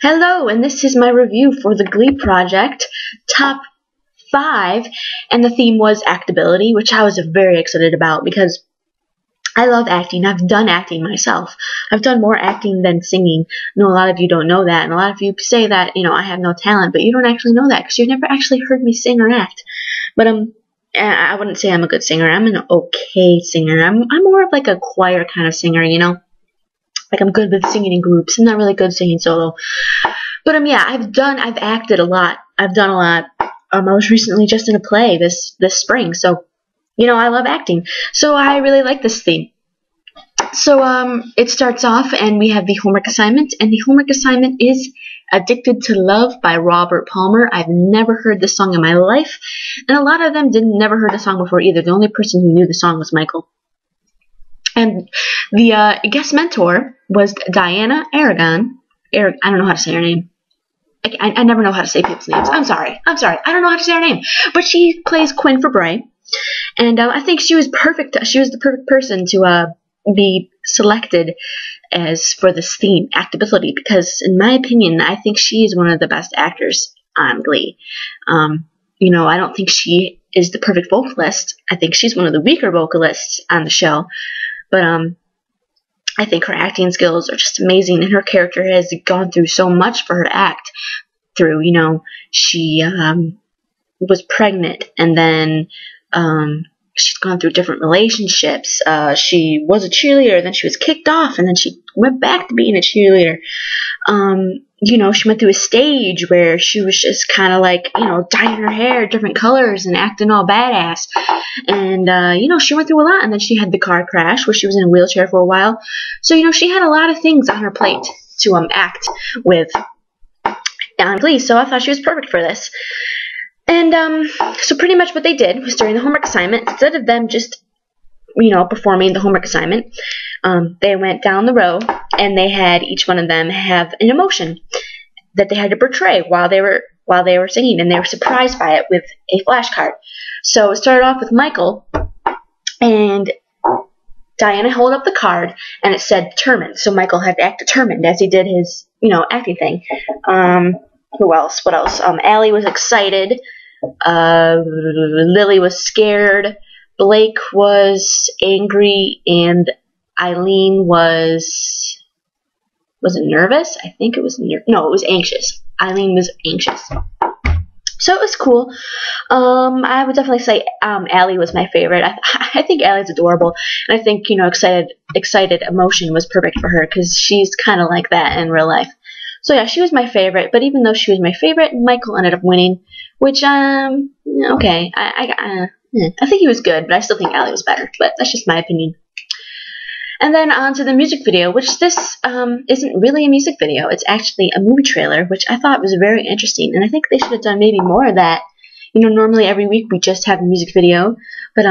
Hello, and this is my review for the Glee Project Top 5, and the theme was Actability, which I was very excited about because I love acting. I've done acting myself. I've done more acting than singing. I know a lot of you don't know that, and a lot of you say that, I have no talent, but you don't actually know that because you've never actually heard me sing or act. But I wouldn't say I'm a good singer. I'm an okay singer. I'm more of like a choir kind of singer, Like I'm good with singing in groups. I'm not really good singing solo. But yeah, I've acted a lot. I've done a lot. I was recently just in a play this spring, so I love acting. So I really like this theme. So it starts off and we have the homework assignment, and the homework assignment is Addicted to Love by Robert Palmer. I've never heard this song in my life, and a lot of them never heard the song before either. The only person who knew the song was Micheal. And the guest mentor was Dianna Agron. I don't know how to say her name. I never know how to say people's names. I'm sorry. I don't know how to say her name. But she plays Quinn Fabray. And I think she was perfect. She was the perfect person to be selected as for this theme, Actability, because in my opinion, I think she is one of the best actors on Glee. I don't think she is the perfect vocalist. I think she's one of the weaker vocalists on the show. But I think her acting skills are just amazing, and her character has gone through so much for her to act through. She was pregnant, and then she's gone through different relationships. She was a cheerleader, then she was kicked off, and then she went back to being a cheerleader. She went through a stage where she was just kind of like, dyeing her hair different colors and acting all badass. And, she went through a lot. And then she had the car crash where she was in a wheelchair for a while. So, she had a lot of things on her plate to act with on Glee. So I thought she was perfect for this. And so pretty much what they did was during the homework assignment, instead of them just performing the homework assignment, they went down the row and they had each one of them have an emotion that they had to portray while they were singing, and they were surprised by it with a flashcard. So it started off with Micheal, and Dianna held up the card and it said determined. So Micheal had to act determined as he did his acting thing. Who else? What else? Allie was excited. Lily was scared. Blake was angry, and Aylin was it nervous? I think it was it was anxious. Aylin was anxious. So it was cool. I would definitely say Allie was my favorite. I think Allie's adorable, and I think excited emotion was perfect for her because she's kind of like that in real life. So yeah, she was my favorite. But even though she was my favorite, Micheal ended up winning, which okay, I think he was good, but I still think Allie was better. But that's just my opinion. And then on to the music video, which this isn't really a music video. It's actually a movie trailer, which I thought was very interesting. And I think they should have done maybe more of that. Normally every week we just have a music video. But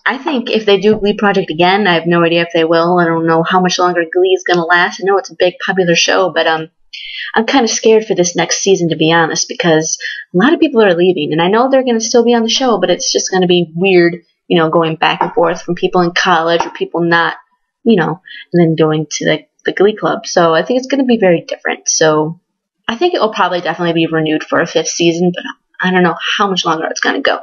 I think if they do Glee Project again, I have no idea if they will. I don't know how much longer Glee is going to last. I know it's a big, popular show, but I'm kind of scared for this next season, to be honest, because a lot of people are leaving. And I know they're going to still be on the show, but it's just going to be weird, going back and forth from people in college or people not, and then going to the Glee Club. So I think it's going to be very different. So I think it will probably definitely be renewed for a 5th season, but I don't know how much longer it's going to go.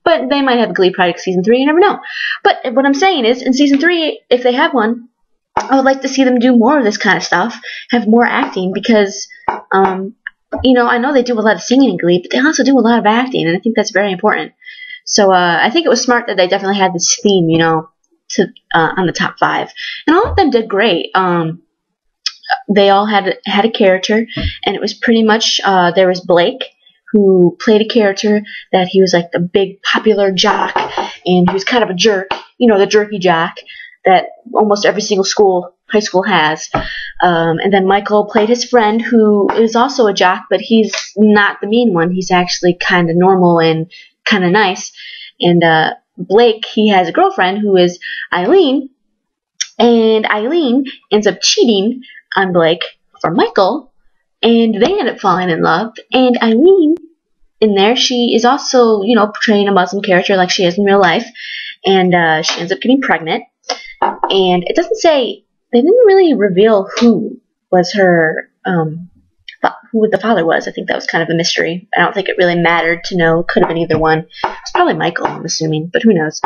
But they might have Glee Project Season 3, you never know. But what I'm saying is, in Season 3, if they have one, I would like to see them do more of this kind of stuff, have more acting, because, I know they do a lot of singing in Glee, but they also do a lot of acting, and I think that's very important. So I think it was smart that they definitely had this theme, on the top 5. And all of them did great. They all had a character, and it was pretty much, there was Blake, who played a character that he was like the big popular jock, and he was kind of a jerk, the jerky jock that almost every single high school has. And then Micheal played his friend, who is also a jock, but he's not the mean one. He's actually kind of normal and kind of nice. And Blake, he has a girlfriend who is Aylin, and Aylin ends up cheating on Blake for Micheal, and they end up falling in love. And Aylin, in there, she is also, portraying a Muslim character like she is in real life, and she ends up getting pregnant. And it doesn't say, they didn't really reveal who was her who the father was. I think that was kind of a mystery. I don't think it really mattered to know. Could have been either one. It's probably Micheal, I'm assuming, but who knows.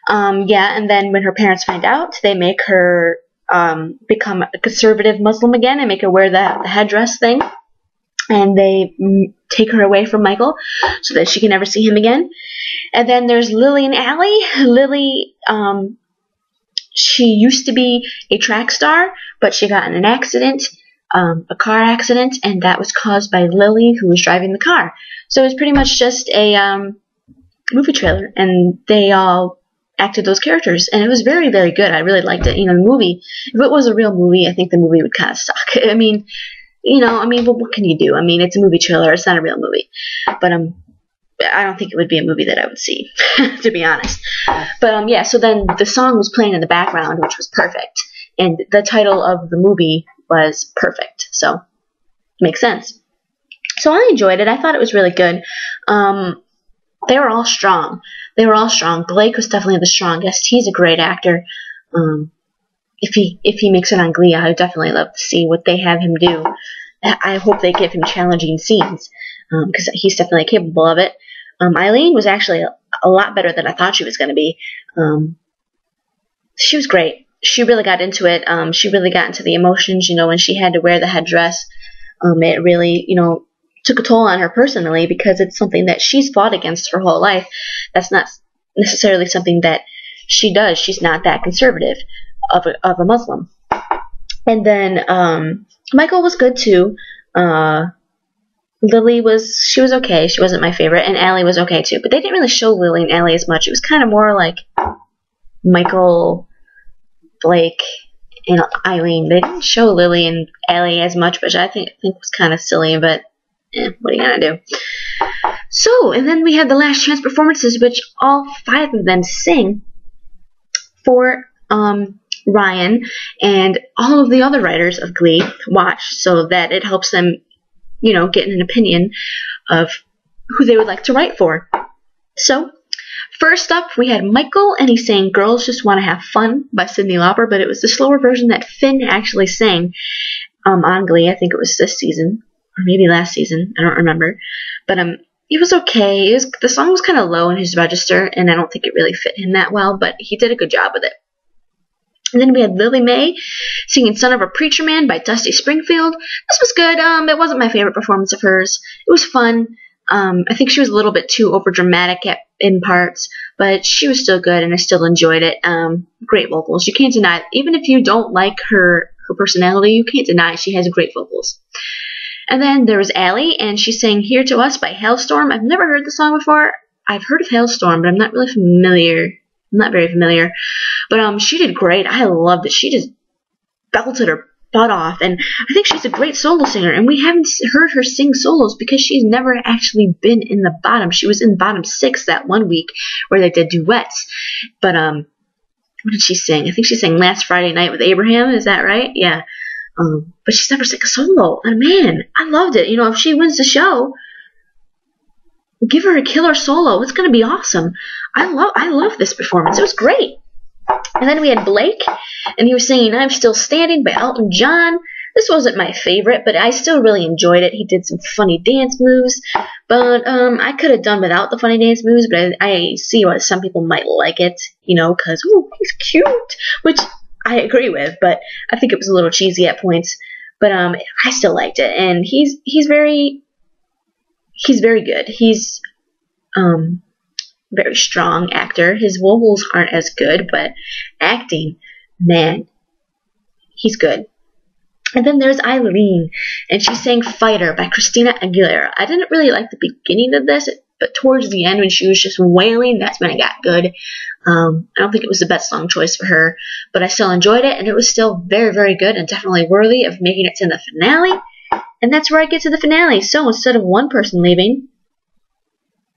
Yeah, and then when her parents find out, they make her become a conservative Muslim again and make her wear the headdress thing. And they take her away from Micheal so that she can never see him again. And then there's Lily and Allie. Lily, she used to be a track star, but she got in an accident, a car accident, and that was caused by Lily, who was driving the car. So it was pretty much just a movie trailer, and they all acted those characters, and it was very, very good. I really liked it. You know, the movie, if it was a real movie, I think the movie would kind of suck. I mean, well, what can you do? I mean, it's a movie trailer. It's not a real movie. But I don't think it would be a movie that I would see, to be honest. But yeah, so then the song was playing in the background, which was perfect. And the title of the movie was perfect. So, it makes sense. So I enjoyed it. I thought it was really good. They were all strong. Blake was definitely the strongest. He's a great actor. If he makes it on Glee, I would definitely love to see what they have him do. I hope they give him challenging scenes, because he's definitely capable of it. Aylin was actually a lot better than I thought she was going to be. She was great. She really got into it. She really got into the emotions, when she had to wear the headdress. It really, took a toll on her personally, because it's something that she's fought against her whole life. That's not necessarily something that she does. She's not that conservative of a Muslim. And then Micheal was good too. Lily was okay. She wasn't my favorite, and Allie was okay too. But they didn't really show Lily and Allie as much. It was kind of more like Micheal, Blake, and Aylin. They didn't show Lily and Allie as much, which I think was kind of silly. But what are you gonna do? So, and then we had the last chance performances, which all 5 of them sing for Ryan and all of the other writers of Glee watch, so that it helps them, get an opinion of who they would like to write for. So, first up, we had Micheal, and he sang Girls Just Want to Have Fun by Cyndi Lauper, but it was the slower version that Finn actually sang on Glee. I think it was this season, or maybe last season. I don't remember. But it was okay. The song was kind of low in his register, and I don't think it really fit him that well, but he did a good job with it. And then we had Lily Mae singing Son of a Preacher Man by Dusty Springfield. This was good. It wasn't my favorite performance of hers. It was fun. I think she was a little bit too overdramatic in parts, but she was still good, and I still enjoyed it. Great vocals. You can't deny it. Even if you don't like her personality, you can't deny she has great vocals. And then there was Allie, and she sang Here to Us by Halestorm. I've never heard the song before. I've heard of Halestorm, but I'm not really familiar. I'm not very familiar. But she did great. I loved it. She just belted her butt off. And I think she's a great solo singer. And we haven't heard her sing solos because she's never actually been in the bottom. She was in bottom 6 that one week where they did duets. But what did she sing? I think she sang Last Friday Night with Abraham. Is that right? Yeah. But she's never sang a solo. And man, I loved it. If she wins the show, give her a killer solo. It's going to be awesome. I love this performance. It was great. And then we had Blake, and he was singing I'm Still Standing by Elton John. This wasn't my favorite, but I still really enjoyed it. He did some funny dance moves, but I could have done without the funny dance moves, but I see why some people might like it, because, he's cute, which I agree with, but I think it was a little cheesy at points. But I still liked it, and he's very good. He's very strong actor. His vocals aren't as good, but acting, man, he's good. And then there's Aylin, and she sang Fighter by Christina Aguilera. I didn't really like the beginning of this, but towards the end when she was just wailing, that's when it got good. I don't think it was the best song choice for her, but I still enjoyed it, and it was still very, very good and definitely worthy of making it to the finale. And that's where I get to the finale. So instead of one person leaving,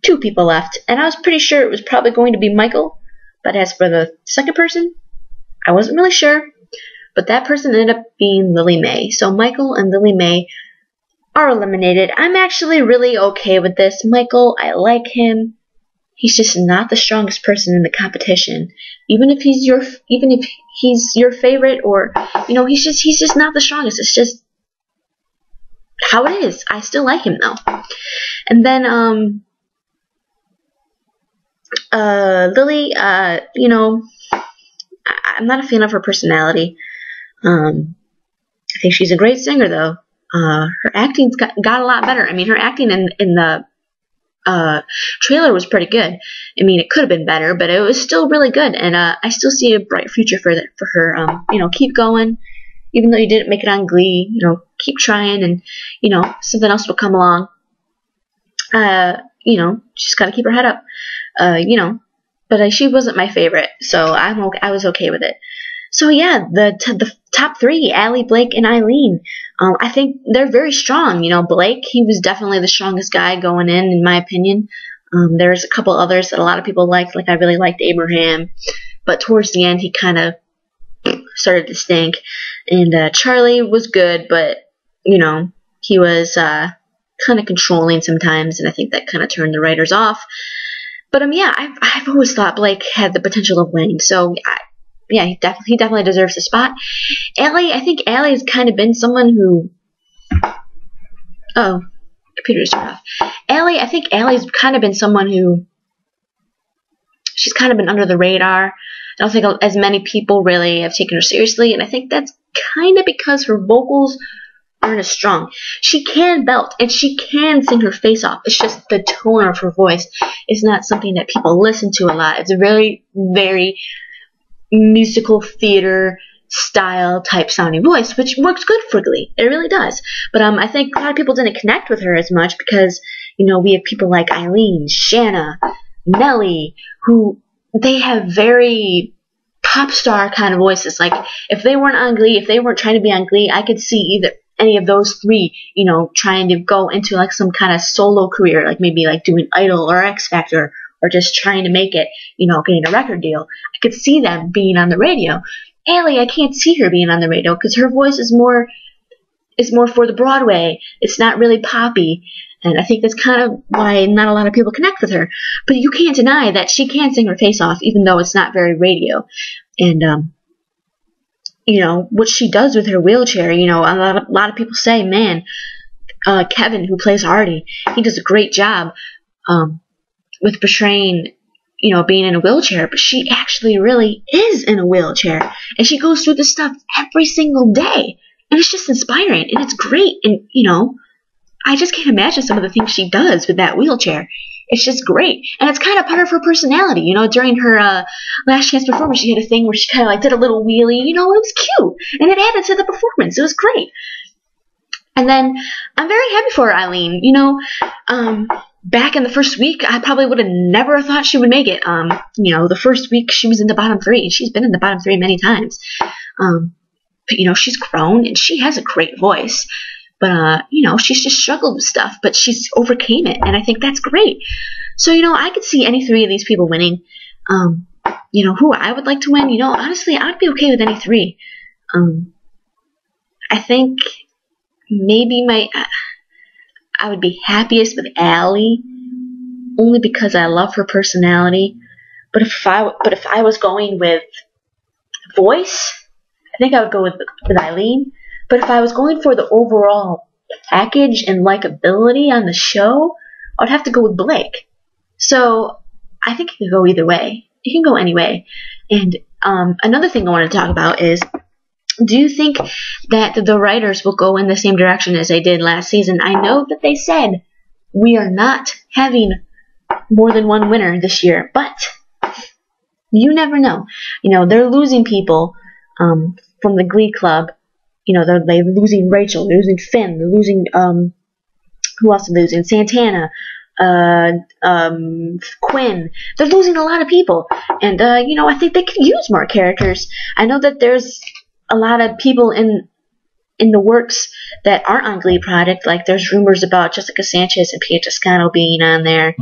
2 people left. And I was pretty sure it was probably going to be Micheal. But as for the second person, I wasn't really sure. But that person ended up being Lily Mae. So Micheal and Lily Mae are eliminated. I'm actually really okay with this. Micheal, I like him. He's just not the strongest person in the competition. Even if he's your favorite, or he's just not the strongest. It's just how it is. I still like him though. And then Lily, you know, I'm not a fan of her personality. I think she's a great singer though. Her acting's got a lot better. I mean, her acting in the trailer was pretty good. I mean, it could have been better, but it was still really good, and I still see a bright future for her. You know, keep going, even though you didn't make it on Glee. You know, keep trying, and you know, something else will come along. You know, just gotta keep her head up. You know, but she wasn't my favorite, so I was okay with it. So yeah, the top three, Allie, Blake, and Aylin. I think they're very strong. You know, Blake, he was definitely the strongest guy going in my opinion. There's a couple others that a lot of people liked. Like I really liked Abraham, but towards the end he kind of started to stink. And Charlie was good, but you know, he was kind of controlling sometimes, and I think that kind of turned the writers off. But yeah, I've always thought Blake had the potential of winning. So yeah, he definitely deserves a spot. Allie, I think Allie's kind of been someone who. Oh, computer just turned off. Allie, I think Allie's kind of been someone who. She's kind of been under the radar. I don't think as many people really have taken her seriously, and I think that's kind of because her vocals aren't as strong. She can belt and she can sing her face off. It's just the tone of her voice is not something that people listen to a lot. It's a very, very musical theater style type sounding voice, which works good for Glee. It really does. But I think a lot of people didn't connect with her as much because, you know, we have people like Aylin, Shanna, Nellie, who they have very pop star kind of voices. Like if they weren't on Glee, if they weren't trying to be on Glee, I could see either any of those three, you know, trying to go into like some kind of solo career, like maybe like doing Idol or X Factor, or just trying to make it, you know, getting a record deal. I could see them being on the radio. Allie, I can't see her being on the radio because her voice is more for the Broadway. It's not really poppy, and I think that's kind of why not a lot of people connect with her. But you can't deny that she can sing her face off, even though it's not very radio. And you know what she does with her wheelchair. You know, a lot of people say, man, Kevin, who plays Artie, he does a great job. With portraying, you know, being in a wheelchair, but she actually really is in a wheelchair, and she goes through this stuff every single day, and it's just inspiring, and it's great, and, you know, I just can't imagine some of the things she does with that wheelchair. It's just great, and it's kind of part of her personality, you know. During her Last Chance performance, she had a thing where she kind of like did a little wheelie, you know, it was cute, and it added to the performance. It was great. And then I'm very happy for Aylin, you know. Back in the first week, I probably would have never thought she would make it. You know, the first week she was in the bottom three, and she's been in the bottom three many times. But, you know, she's grown, and she has a great voice. But, you know, she's just struggled with stuff, but she's overcame it, and I think that's great. So, you know, I could see any three of these people winning. You know, who I would like to win, you know, honestly, I'd be okay with any three. I think maybe I would be happiest with Allie, only because I love her personality. But if I was going with voice, I think I would go with Aylin. But if I was going for the overall package and likability on the show, I would have to go with Blake. So I think it could go either way. It can go any way. And another thing I want to talk about is, do you think that the writers will go in the same direction as they did last season? I know that they said we are not having more than one winner this year, but you never know. You know, they're losing people from the Glee Club. You know, they're losing Rachel, they're losing Finn, they're losing, who else are they losing? Santana, Quinn. They're losing a lot of people. And, you know, I think they could use more characters. I know that there's a lot of people in the works that aren't on Glee Project. Like, there's rumors about Jessica Sanchez and Pia Toscano being on there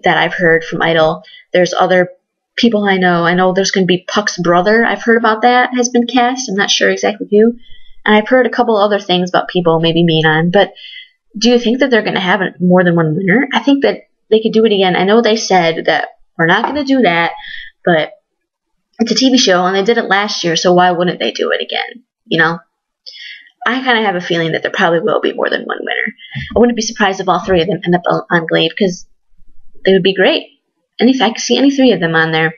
that I've heard from Idol. There's other people I know. I know there's going to be Puck's brother. I've heard about that has been cast. I'm not sure exactly who. And I've heard a couple other things about people maybe being on. But do you think that they're going to have more than one winner? I think that they could do it again. I know they said that we're not going to do that, but it's a TV show, and they did it last year, so why wouldn't they do it again? You know? I kind of have a feeling that there probably will be more than one winner. I wouldn't be surprised if all three of them end up on Glee, because they would be great. And if I could see any three of them on there.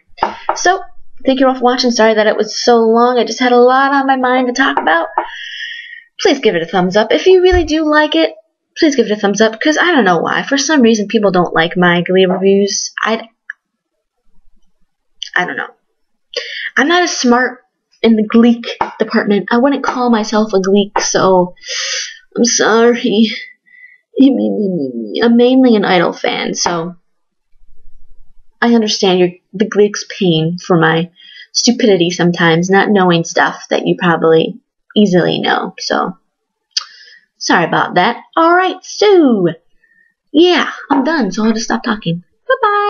So, thank you all for watching. Sorry that it was so long. I just had a lot on my mind to talk about. Please give it a thumbs up. If you really do like it, please give it a thumbs up, because I don't know why. For some reason, people don't like my Glee reviews. I don't know. I'm not as smart in the Gleek department. I wouldn't call myself a Gleek, so I'm sorry. I'm mainly an Idol fan, so I understand the Gleek's pain for my stupidity sometimes, not knowing stuff that you probably easily know. So, sorry about that. Alright, so, yeah, I'm done, so I'll just stop talking. Bye-bye.